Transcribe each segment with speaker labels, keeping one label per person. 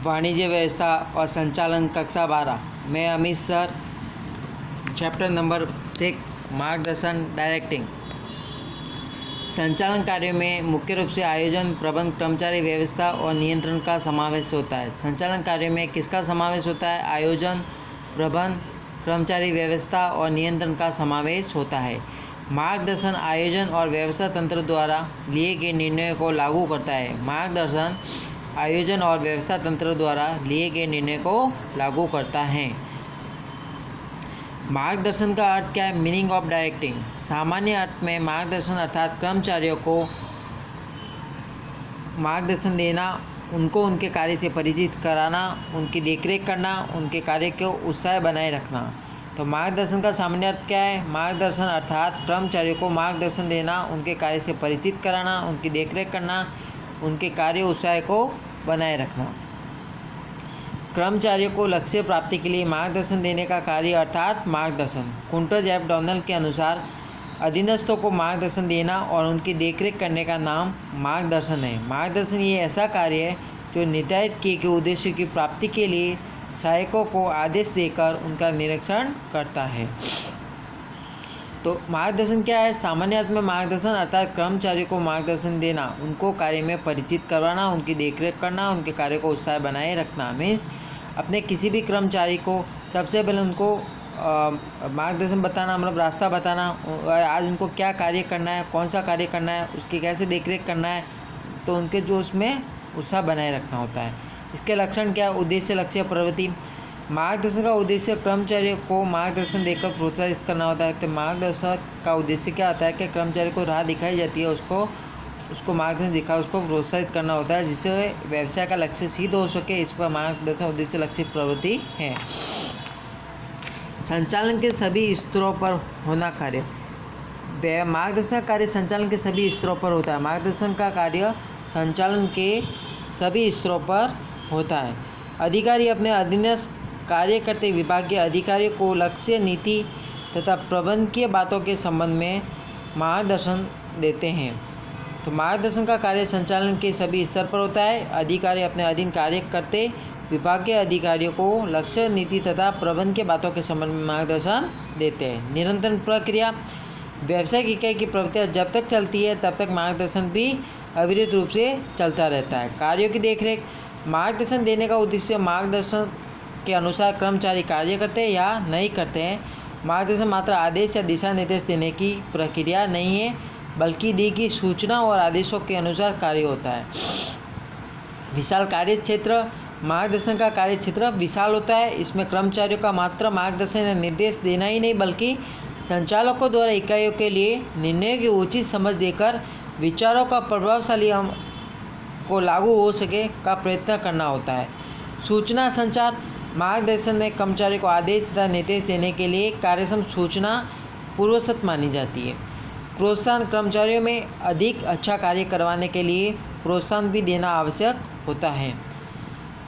Speaker 1: वाणिज्य व्यवस्था और संचालन कक्षा 12 में अमित सर चैप्टर नंबर 6 मार्गदर्शन डायरेक्टिंग। संचालन कार्यों में मुख्य रूप से आयोजन, प्रबंध, कर्मचारी व्यवस्था और नियंत्रण का समावेश होता है। संचालन कार्यों में किसका समावेश होता है? आयोजन, प्रबंध, कर्मचारी व्यवस्था और नियंत्रण का समावेश होता है। मार्गदर्शन आयोजन और व्यवस्था तंत्र द्वारा लिए गए निर्णयों को लागू करता है। मार्गदर्शन आयोजन और व्यवस्था तंत्र द्वारा लिए गए निर्णय को लागू करता है। मार्गदर्शन का अर्थ क्या है? Meaning of directing. सामान्य अर्थ में मार्गदर्शन अर्थात कर्मचारियों को मार्गदर्शन देना, उनको उनके कार्य से परिचित कराना, उनकी देखरेख करना, उनके कार्य को उत्साह बनाए रखना। तो मार्गदर्शन का सामान्य अर्थ क्या है? मार्गदर्शन अर्थात कर्मचारियों को मार्गदर्शन देना, उनके कार्य से परिचित कराना, उनकी देखरेख करना, उनके कार्य उत्साह को बनाए रखना। कर्मचारियों को लक्ष्य प्राप्ति के लिए मार्गदर्शन देने का कार्य अर्थात मार्गदर्शन। कुंटर जैफ डोनाल्ड के अनुसार अधीनस्थों को मार्गदर्शन देना और उनकी देखरेख करने का नाम मार्गदर्शन है। मार्गदर्शन ये ऐसा कार्य है जो निर्धारित किए गए उद्देश्य की प्राप्ति के लिए सहायकों को आदेश देकर उनका निरीक्षण करता है। तो मार्गदर्शन क्या है? सामान्य अर्थ में मार्गदर्शन अर्थात कर्मचारियों को मार्गदर्शन देना, उनको कार्य में परिचित करवाना, उनकी देखरेख करना, उनके कार्य को उत्साह बनाए रखना। मीन्स अपने किसी भी कर्मचारी को सबसे पहले उनको मार्गदर्शन बताना, मतलब रास्ता बताना, आज उनको क्या कार्य करना है, कौन सा कार्य करना है, उसकी कैसे देखरेख करना है, तो उनके जो उसमें उत्साह बनाए रखना होता है। इसके लक्षण क्या? उद्देश्य, लक्ष्य, प्रवृत्ति। मार्गदर्शन का उद्देश्य कर्मचारियों को मार्गदर्शन देकर प्रोत्साहित करना होता है। तो मार्गदर्शक का उद्देश्य क्या होता है कि कर्मचारी को राह दिखाई जाती है, उसको मार्गदर्शन दिखा, उसको प्रोत्साहित करना होता है जिससे व्यवसाय का लक्ष्य सिद्ध हो सके। इस पर मार्गदर्शन उद्देश्य, लक्ष्य, प्रवृत्ति है। संचालन के सभी स्तरों पर होना कार्य। मार्गदर्शन का कार्य संचालन के सभी स्तरों पर होता है। मार्गदर्शन का कार्य संचालन के सभी स्तरों पर होता है। अधिकारी अपने अधीनस्थ कार्य करते विभागीय अधिकारियों को लक्ष्य, नीति तथा प्रबंधकीय बातों के संबंध में मार्गदर्शन देते हैं। तो मार्गदर्शन का कार्य संचालन के सभी स्तर पर होता है। अधिकारी अपने अधीन कार्य करते विभागीय अधिकारियों को लक्ष्य, नीति तथा प्रबंध के बातों के संबंध में मार्गदर्शन देते हैं। निरंतर प्रक्रिया। व्यावसायिक इकाई की प्रक्रिया जब तक चलती है तब तक मार्गदर्शन भी अविरत रूप से चलता रहता है। कार्यों की देखरेख। मार्गदर्शन देने का उद्देश्य मार्गदर्शन के अनुसार कर्मचारी कार्य करते हैं या नहीं करते हैं। मार्गदर्शन मात्र आदेश या दिशा निर्देश देने की प्रक्रिया नहीं है, बल्कि दी गई सूचना और आदेशों के अनुसार कार्य होता है। विशाल कार्य क्षेत्र। मार्गदर्शन का कार्य क्षेत्र विशाल होता है। इसमें कर्मचारियों का मात्र मार्गदर्शन या निर्देश देना ही नहीं, बल्कि संचालकों द्वारा इकाइयों के लिए निर्णय की उचित समझ देकर विचारों का प्रभावशाली को लागू हो सके का प्रयत्न करना होता है। सूचना संचार। मार्गदर्शन में कर्मचारी को आदेश तथा निर्देश देने के लिए कार्यक्षम सूचना पूर्वशर्त मानी जाती है। प्रोत्साहन। कर्मचारियों में अधिक अच्छा कार्य करवाने के लिए प्रोत्साहन भी देना आवश्यक होता है।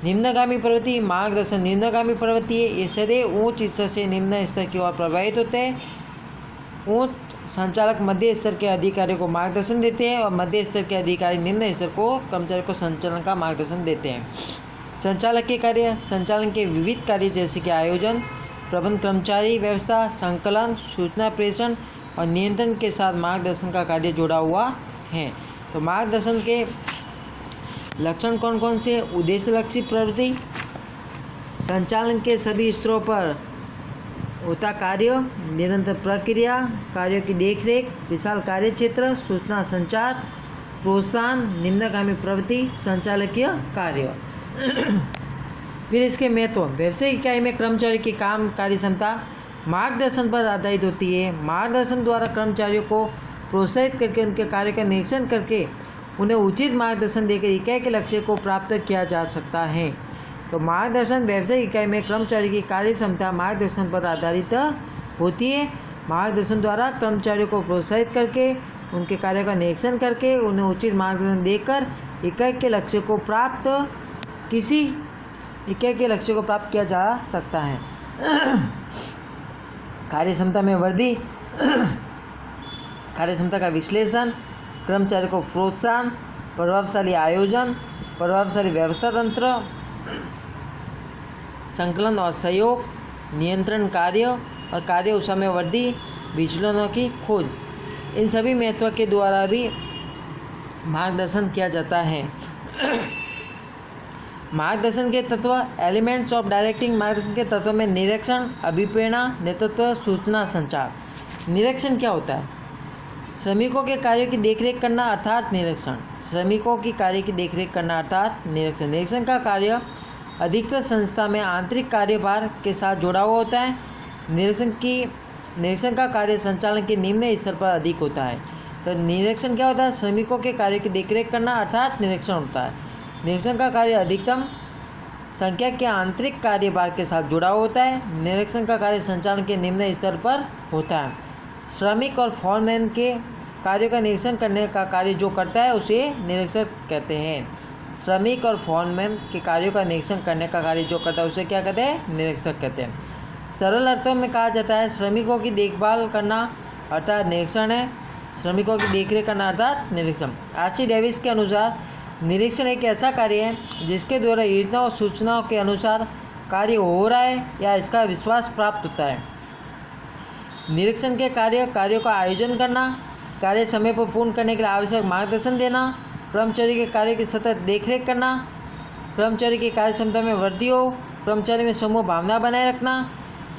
Speaker 1: निम्नगामी प्रवृत्ति। मार्गदर्शन निम्नगामी प्रवृत्ति है। ये सदैव उच्च स्तर से निम्न स्तर की ओर प्रभावित होते हैं। उच्च संचालक मध्य स्तर के अधिकारियों को मार्गदर्शन देते हैं और मध्य स्तर के अधिकारी निम्न स्तर को कर्मचारी को संचालन का मार्गदर्शन देते हैं। संचालक के कार्य। संचालन के विविध कार्य जैसे कि आयोजन, प्रबंध, कर्मचारी व्यवस्था, संकलन, सूचना प्रेषण और नियंत्रण के साथ मार्गदर्शन का कार्य जुड़ा हुआ है। तो मार्गदर्शन के लक्षण कौन कौन से? उद्देश्य, लक्ष्य, प्रवृत्ति। संचालन के सभी स्तरों पर होता कार्य, निरंतर प्रक्रिया, कार्यों की देखरेख, विशाल कार्य क्षेत्र, सूचना संचार, प्रोत्साहन, निम्नगामी प्रवृत्ति, संचालकीय कार्य। फिर इसके महत्व। व्यवसायिक इकाई में कर्मचारी की काम कार्य क्षमता मार्गदर्शन पर आधारित होती है। मार्गदर्शन द्वारा कर्मचारियों को प्रोत्साहित करके उनके कार्य का निरीक्षण करके उन्हें उचित मार्गदर्शन देकर इकाई के लक्ष्य को प्राप्त किया जा सकता है। तो मार्गदर्शन व्यवसायिक इकाई में कर्मचारी की कार्य क्षमता मार्गदर्शन पर आधारित होती है। मार्गदर्शन द्वारा कर्मचारियों को प्रोत्साहित करके उनके कार्य का निरीक्षण करके उन्हें उचित मार्गदर्शन देकर इकाई के लक्ष्य को प्राप्त किया जा सकता है। कार्य क्षमता में वृद्धि। कार्य क्षमता का विश्लेषण। कर्मचारी को प्रोत्साहन, प्रभावशाली आयोजन, प्रभावशाली व्यवस्था तंत्र, संकलन और सहयोग, नियंत्रण कार्य और कार्य समयावधि, विचलनों की खोज, इन सभी महत्व के द्वारा भी मार्गदर्शन किया जाता है। मार्गदर्शन के तत्व, एलिमेंट्स ऑफ डायरेक्टिंग। मार्गदर्शन के तत्व में निरीक्षण, अभिप्रेरणा, नेतृत्व, सूचना, संचार। निरीक्षण क्या होता है? श्रमिकों के कार्यों की देखरेख करना अर्थात निरीक्षण। श्रमिकों की कार्य की देखरेख करना अर्थात निरीक्षण। निरीक्षण का कार्य अधिकतर संस्था में आंतरिक कार्यभार के साथ जुड़ा हुआ होता है। निरीक्षण का कार्य संचालन के निम्न स्तर पर अधिक होता है। तो निरीक्षण क्या होता है? श्रमिकों के कार्य की देखरेख करना अर्थात निरीक्षण होता है। निरीक्षण का कार्य अधिकतम संख्या के आंतरिक कार्यभार के साथ जुड़ा होता है। निरीक्षण का कार्य संचालन के निम्न स्तर पर होता है। श्रमिक और फोरमैन के कार्यों का निरीक्षण करने का कार्य जो करता है उसे निरीक्षक कहते हैं। श्रमिक और फोरमैन के कार्यों का निरीक्षण करने का कार्य जो करता है उसे क्या कहते हैं? निरीक्षक कहते हैं। सरल अर्थों में कहा जाता है श्रमिकों की देखभाल करना अर्थात निरीक्षण है। श्रमिकों की देखरेख करना अर्थात निरीक्षण। आरसी डेविस के अनुसार निरीक्षण एक ऐसा कार्य है जिसके द्वारा योजना और सूचनाओं के अनुसार कार्य हो रहा है या इसका विश्वास प्राप्त होता है। निरीक्षण के कार्यों का आयोजन करना, कार्य समय पर पूर्ण करने के लिए आवश्यक मार्गदर्शन देना, कर्मचारी के कार्य की सतत देखरेख करना, कर्मचारी की कार्य क्षमता में वृद्धि हो, कर्मचारी में समूह भावना बनाए रखना,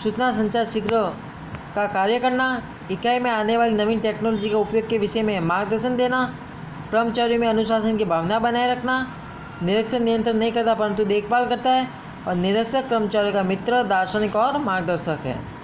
Speaker 1: सूचना संचार शीघ्र का कार्य करना, इकाई में आने वाली नवीन टेक्नोलॉजी के उपयोग के विषय में मार्गदर्शन देना, कर्मचारियों में अनुशासन की भावना बनाए रखना। निरीक्षण नियंत्रण नहीं करता परंतु देखभाल करता है और निरीक्षक कर्मचारियों का मित्र, दार्शनिक और मार्गदर्शक है।